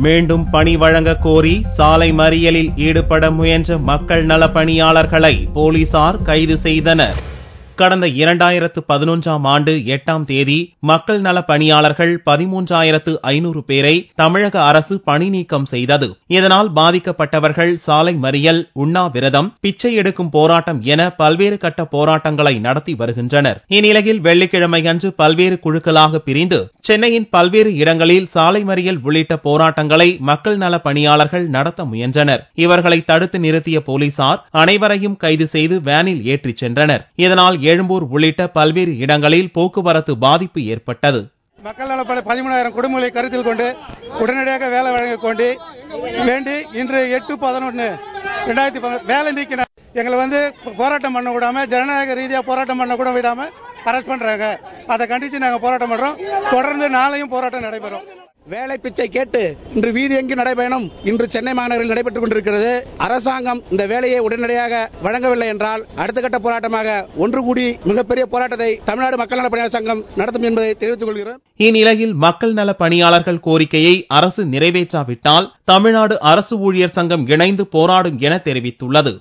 மீண்டும் பணி வழங்க கோரி சாலை மறியலில் ஈடுபட முயன்ற மக்கள் நல பணியாளர்களை போலீசார் கைது செய்தனர். கடந்த 2011ஆம் ஆண்டு 8ஆம் தேதி மக்கள் நல பணியாளர்கள் 13,500 பேரை தமிழக அரசு பணி நீக்கம் செய்தது. இதனால் பாதிக்கப்பட்டவர்கள் சாலை மறியல், உண்ணாவிரதம், பிச்சை எடுக்கும் போராட்டம் என பல்வேறு கட்ட போராட்டங்களை நடத்தி வருகின்றனர். இந்நிலையில் வெள்ளிக்கிழமை அன்று பல்வேறு குழுக்களாக பிரிந்து சென்னையின் பல்வேறு இடங்களில் சாலை மறியல் உள்ளிட்ட போராட்டங்களை மக்கள் நல பணியாளர்கள் நடத்த முயன்றனர். இவர்களை தடுத்து நிறுத்திய போலீசார் அனைவரையும் கைது செய்து வேனில் ஏற்றிச் சென்றனர். இதனால் எழும்பூர் உள்ளிட்ட பல்வேறு இடங்களில் போக்குவரத்து பாதிப்பு ஏற்பட்டது. மக்கள் நல 13,000 குடும்பங்களை கருத்தில் கொண்டு உடனடியாக வேலை வழங்க கொண்டு வேண்டி இன்று 8/11/2010 வேலை நீக்கினார். எங்களை போராட்டம் பண்ண விடாம, ஜனநாயக ரீதியா போராட்டம் பண்ண கூட விடாம அரெஸ்ட் பண்றாங்க. அதை கண்டிச்சு நாங்க போராட்டம் பண்றோம். தொடர்ந்து நாளையும் போராட்டம் நடைபெறும். வேலை பிச்சை கேட்டு இன்று வீதி எங்கு நடைபயணம் இன்று சென்னை மாநகரில் நடைபெற்றுக் கொண்டிருக்கிறது. அரசாங்கம் இந்த வேலையை உடனடியாக வழங்கவில்லை என்றால் அடுத்த கட்ட போராட்டமாக ஒன்று கூடி மிகப்பெரிய போராட்டத்தை தமிழ்நாடு மக்கள் நல பணியாளர் சங்கம் நடத்தும் என்பதை தெரிவித்துக் கொள்கிறோம். இந்நிலையில் மக்கள் நல பணியாளர்கள் கோரிக்கையை அரசு நிறைவேற்றாவிட்டால் தமிழ்நாடு அரசு ஊழியர் சங்கம் இணைந்து போராடும் என தெரிவித்துள்ளது.